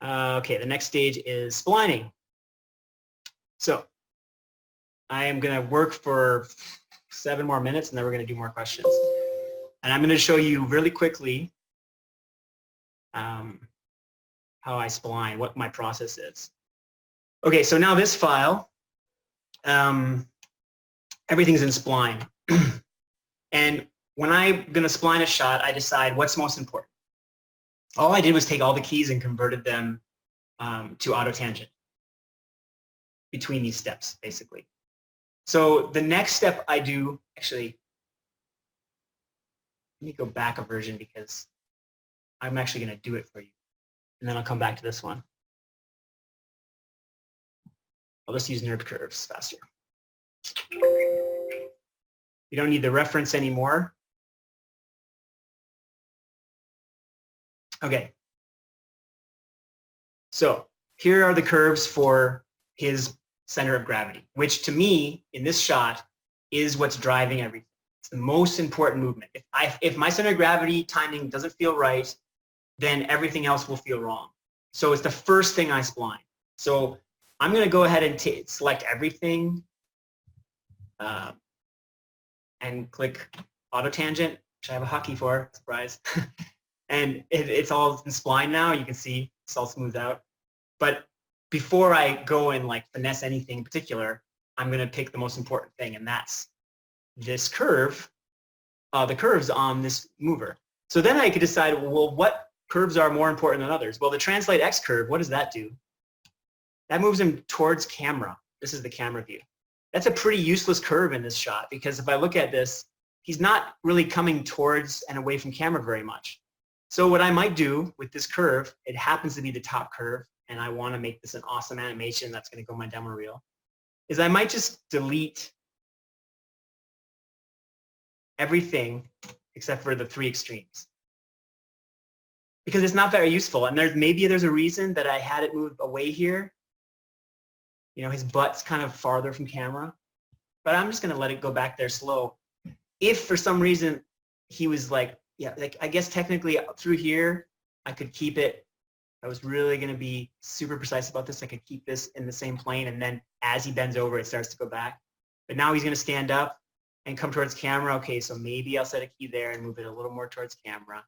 Okay, the next stage is splining. So I am going to work for 7 more minutes, and then we're going to do more questions. And I'm going to show you really quickly how I spline, what my process is. Okay, so now this file, everything's in spline. And when I'm going to spline a shot, I decide what's most important. All I did was take all the keys and converted them to auto tangent between these steps, basically. So the next step I do, actually, let me go back a version because I'm actually going to do it for you. And then I'll come back to this one. I'll just use NURB curves faster. You don't need the reference anymore. Okay. So here are the curves for his center of gravity, which to me, in this shot, is what's driving everything. It's the most important movement. If my center of gravity timing doesn't feel right, then everything else will feel wrong. So it's the first thing I spline. So I'm going to go ahead and select everything and click auto tangent, which I have a hotkey for, surprise. And it's all in spline now. You can see it's all smoothed out. But before I go and like finesse anything in particular, I'm going to pick the most important thing, and that's this curve, the curves on this mover. So then I could decide, well, what curves are more important than others? Well, the translate X curve, what does that do? That moves him towards camera. This is the camera view. That's a pretty useless curve in this shot because if I look at this, he's not really coming towards and away from camera very much. So what I might do with this curve, it happens to be the top curve, and I want to make this an awesome animation that's going to go in my demo reel, is I might just delete everything except for the 3 extremes. Because it's not very useful, and maybe there's a reason that I had it move away here. You know, his butt's kind of farther from camera, but I'm just going to let it go back there slow. If for some reason he was like, yeah, like I guess technically through here, I could keep it. I was really going to be super precise about this. I could keep this in the same plane, and then as he bends over, it starts to go back. But now he's going to stand up and come towards camera. Okay, so maybe I'll set a key there and move it a little more towards camera.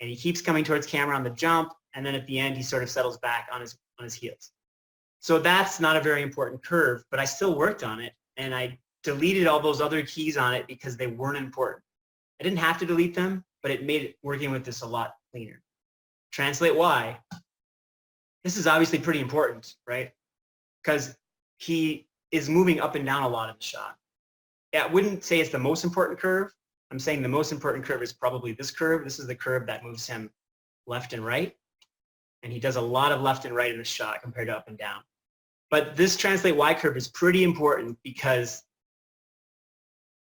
And he keeps coming towards camera on the jump, and then at the end, he sort of settles back on his heels. So that's not a very important curve, but I still worked on it, and I deleted all those other keys on it because they weren't important. I didn't have to delete them, but it made working with this a lot cleaner. Translate Y. This is obviously pretty important, right? Because he is moving up and down a lot in the shot. Yeah, I wouldn't say it's the most important curve. I'm saying the most important curve is probably this curve. This is the curve that moves him left and right. And he does a lot of left and right in the shot compared to up and down. But this translate Y curve is pretty important because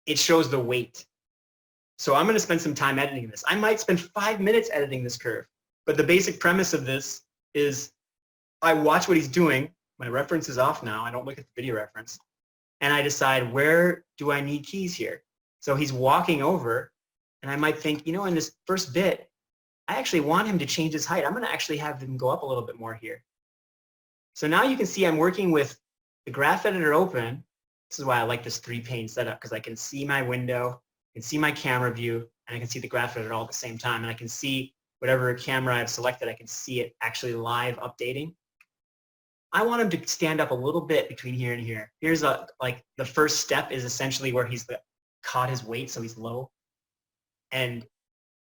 it shows the weight. So I'm going to spend some time editing this. I might spend 5 minutes editing this curve. But the basic premise of this is I watch what he's doing. My reference is off now. I don't look at the video reference. And I decide, where do I need keys here? So he's walking over, and I might think, you know, in this first bit, I actually want him to change his height. I'm going to actually have him go up a little bit more here. So now you can see I'm working with the graph editor open. This is why I like this 3-pane setup, because I can see my window, I can see my camera view, and I can see the graph editor all at the same time. And I can see whatever camera I've selected, I can see it actually live updating. I want him to stand up a little bit between here and here. Here's like the first step is essentially where he's caught his weight, so he's low. And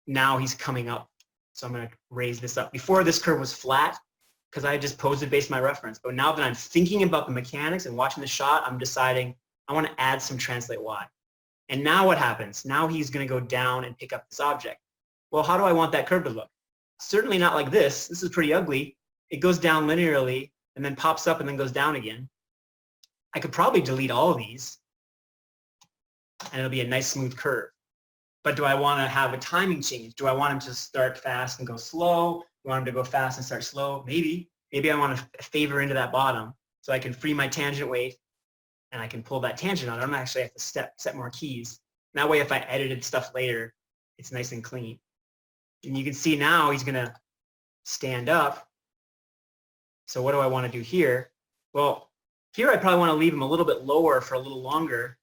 now he's coming up. So I'm going to raise this up. Before, this curve was flat because I just posed it based on my reference. But now that I'm thinking about the mechanics and watching the shot, I'm deciding I want to add some translate Y. And now what happens? Now he's going to go down and pick up this object. Well, how do I want that curve to look? Certainly not like this. This is pretty ugly. It goes down linearly and then pops up and then goes down again. I could probably delete all of these and it'll be a nice smooth curve. But do I want to have a timing change? Do I want him to start fast and go slow? Do I want him to go fast and start slow? Maybe. Maybe I want to favor into that bottom so I can free my tangent weight and I can pull that tangent out. I don't actually have to set more keys. And that way, if I edited stuff later, it's nice and clean. And you can see now he's going to stand up So what do I want to do here? Well, here I probably want to leave him a little bit lower for a little longer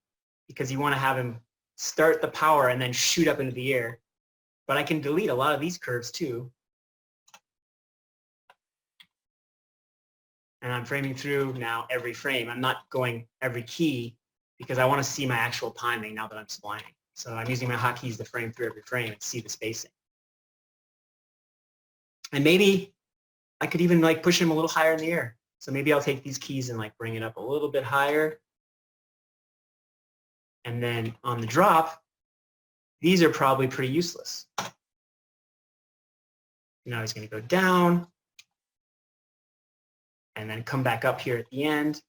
because you want to have him start the power and then shoot up into the air. But I can delete a lot of these curves too. And I'm framing through now every frame. I'm not going every key because I want to see my actual timing now that I'm splining. So I'm using my hotkeys to frame through every frame and see the spacing. And maybe I could even like push him a little higher in the air. So maybe I'll take these keys and like bring it up a little bit higher. And then on the drop, these are probably pretty useless. Now he's going to go down and then come back up here at the end,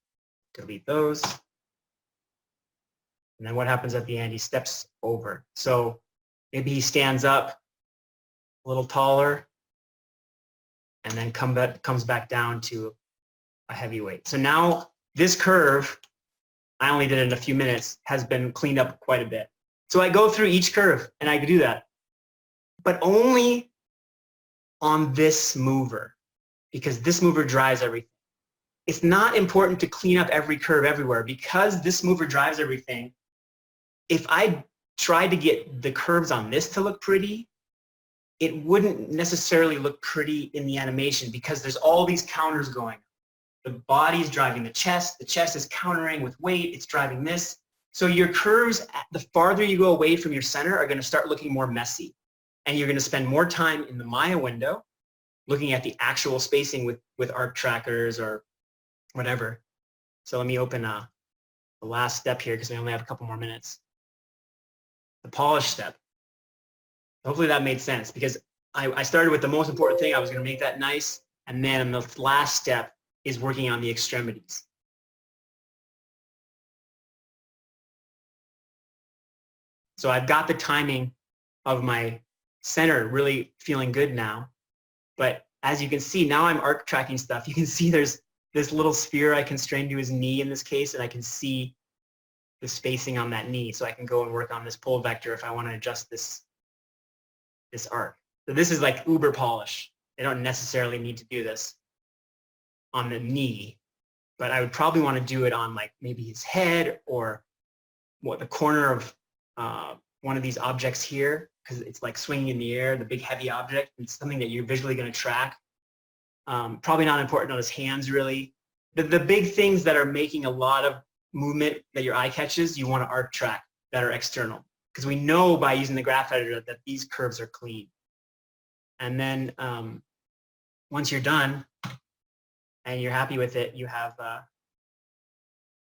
delete those. And then what happens at the end? He steps over. So maybe he stands up a little taller and then comes back down to a heavy weight. So now this curve, I only did it in a few minutes, has been cleaned up quite a bit. So I go through each curve and I do that, but only on this mover because this mover drives everything. It's not important to clean up every curve everywhere because this mover drives everything. If I tried to get the curves on this to look pretty, it wouldn't necessarily look pretty in the animation because there's all these counters going. The body's driving the chest is countering with weight, it's driving this. So your curves, the farther you go away from your center, are going to start looking more messy. And you're going to spend more time in the Maya window looking at the actual spacing with arc trackers or whatever. So let me open the last step here because we only have a couple more minutes. The polish step. Hopefully that made sense because I started with the most important thing. I was going to make that nice. And then the last step is working on the extremities. So I've got the timing of my center really feeling good now. But as you can see, now I'm arc tracking stuff. You can see there's this little sphere I constrained to his knee in this case, and I can see the spacing on that knee. So I can go and work on this pull vector if I want to adjust this arc. So this is like uber polish. I don't necessarily need to do this on the knee, but I would probably want to do it on like maybe his head or the corner of one of these objects here because it's like swinging in the air, the big heavy object. It's something that you're visually going to track. Probably not important on his hands really. The big things that are making a lot of movement that your eye catches, you want to arc track that are external because we know by using the graph editor that these curves are clean. And then once you're done and you're happy with it, you have a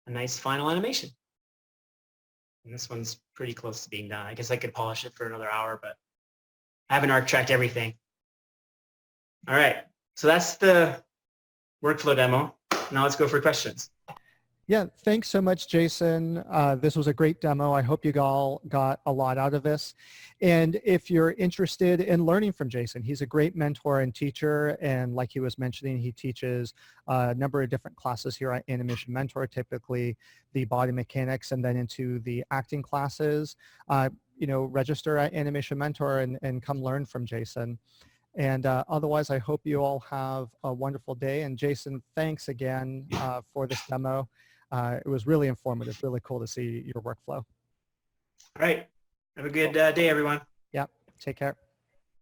nice final animation. And this one's pretty close to being done. I guess I could polish it for another hour, but I haven't arc tracked everything. All right, so that's the workflow demo. Now let's go for questions. Yeah, thanks so much, Jason. This was a great demo. I hope you all got a lot out of this. And if you're interested in learning from Jason, he's a great mentor and teacher. And like he was mentioning, he teaches a number of different classes here at Animation Mentor, typically the body mechanics and then into the acting classes. Register at Animation Mentor and come learn from Jason. And otherwise, I hope you all have a wonderful day. And Jason, thanks again for this demo. It was really informative, really cool to see your workflow. All right. Have a good day, everyone. Yep. Take care.